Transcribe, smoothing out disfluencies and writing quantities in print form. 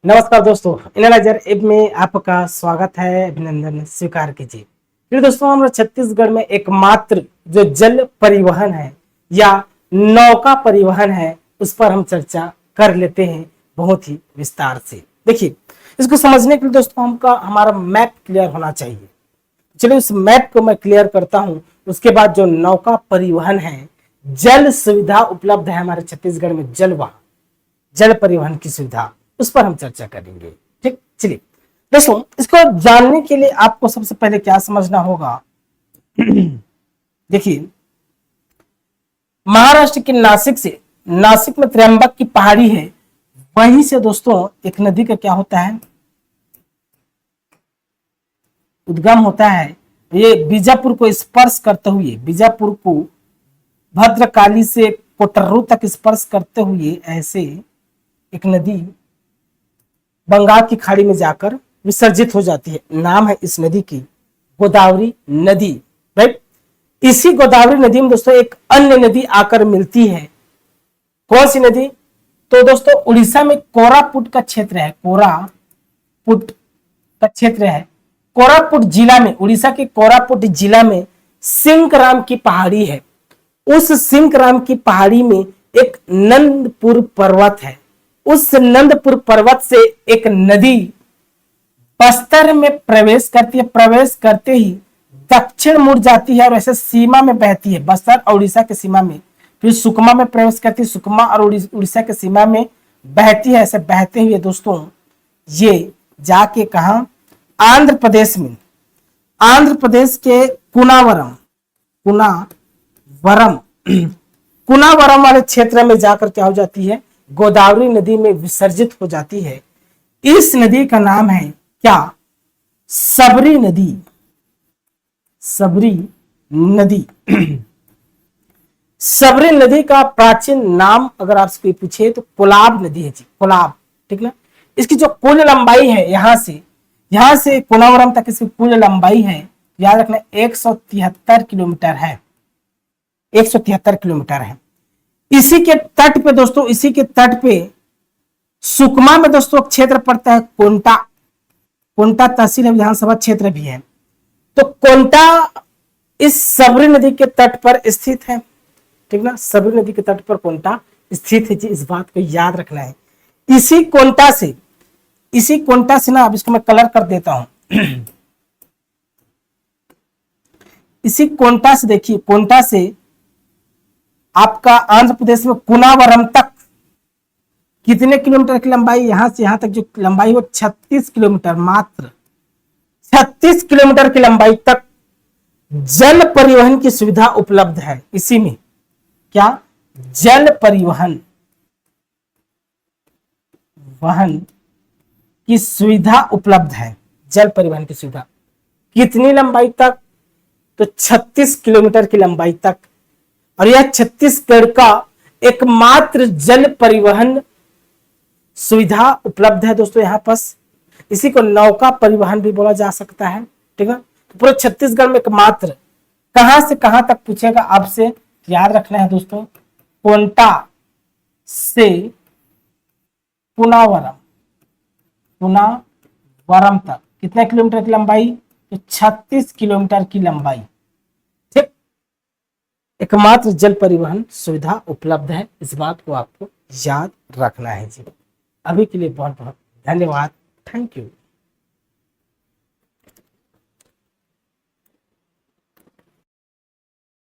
नमस्कार दोस्तों, analyser app में आपका स्वागत है। अभिनंदन स्वीकार कीजिए। फिर दोस्तों, हमारे छत्तीसगढ़ में एकमात्र जो जल परिवहन है या नौका परिवहन है उस पर हम चर्चा कर लेते हैं बहुत ही विस्तार से। देखिए, इसको समझने के लिए दोस्तों हमारा मैप क्लियर होना चाहिए। चलिए उस मैप को मैं क्लियर करता हूं। उसके बाद जो नौका परिवहन है, जल सुविधा उपलब्ध है हमारे छत्तीसगढ़ में, जल परिवहन की सुविधा, उस पर हम चर्चा करेंगे। ठीक, चलिए दोस्तों, इसको जानने के लिए आपको सबसे पहले क्या समझना होगा। देखिए, महाराष्ट्र के नासिक में त्र्यंबक की पहाड़ी है। वहीं से दोस्तों एक नदी का क्या होता है, उद्गम होता है। ये बीजापुर को स्पर्श करते हुए, बीजापुर को भद्रकाली से कोटर्रू तक स्पर्श करते हुए ऐसे एक नदी बंगाल की खाड़ी में जाकर विसर्जित हो जाती है। नाम है इस नदी की गोदावरी नदी। राइट, इसी गोदावरी नदी में दोस्तों एक अन्य नदी आकर मिलती है। कौन सी नदी? तो दोस्तों उड़ीसा में कोरापुट का क्षेत्र है, कोरापुट का क्षेत्र है। कोरापुट जिला में, उड़ीसा के कोरापुट जिला में सिंकराम की पहाड़ी है। उस सिंकराम की पहाड़ी में एक नंदपुर पर्वत है। उस नंदपुर पर्वत से एक नदी बस्तर में प्रवेश करती है। प्रवेश करते ही दक्षिण मुड़ जाती है और ऐसे सीमा में बहती है, बस्तर और उड़ीसा के सीमा में। फिर सुकमा में प्रवेश करती है, सुकमा और उड़ीसा के सीमा में बहती है। ऐसे बहते हुए दोस्तों ये जाके कहा, आंध्र प्रदेश में, आंध्र प्रदेश के कुनावरम वाले क्षेत्र में जाकर क्या हो जाती है, गोदावरी नदी में विसर्जित हो जाती है। इस नदी का नाम है क्या? सबरी नदी। सबरी नदी। सबरी नदी का प्राचीन नाम अगर आपसे पूछे तो कोलाब नदी है जी, कोलाब। ठीक ना। इसकी जो कुल लंबाई है, यहां से कोनावरम तक इसकी कुल लंबाई है, याद रखना, 173 किलोमीटर है। 173 किलोमीटर है। इसी के तट पे दोस्तों, इसी के तट पे सुकमा में दोस्तों क्षेत्र पड़ता है कोंटा तहसील विधानसभा क्षेत्र भी है। तो कोंटा इस सबरी नदी के तट पर स्थित है। ठीक ना, सबरी नदी के तट पर कोंटा स्थित है जी, इस बात को याद रखना है। इसी कोंटा से ना, अब इसको मैं कलर कर देता हूं। इसी कोंटा से देखिए, कोंटा से आपका आंध्र प्रदेश में कुनावरम तक कितने किलोमीटर की लंबाई? यहां से यहां तक जो लंबाई वो 36 किलोमीटर, मात्र 36 किलोमीटर की लंबाई तक जल परिवहन की सुविधा उपलब्ध है। इसी में क्या? जल परिवहन की सुविधा उपलब्ध है। जल परिवहन की सुविधा कितनी लंबाई तक? तो 36 किलोमीटर की लंबाई तक। और यह छत्तीसगढ़ का एकमात्र जल परिवहन सुविधा उपलब्ध है दोस्तों यहाँ पास। इसी को नौका परिवहन भी बोला जा सकता है। ठीक है, तो पूरे छत्तीसगढ़ में एकमात्र। कहां से कहां तक पूछेगा आपसे, याद रखना है दोस्तों, कोंटा से पुनावरम तक कितने किलोमीटर की लंबाई? तो 36 किलोमीटर की लंबाई। ठीक, एकमात्र जल परिवहन सुविधा उपलब्ध है। इस बात को आपको याद रखना है जी। अभी के लिए बहुत बहुत धन्यवाद। Thank you.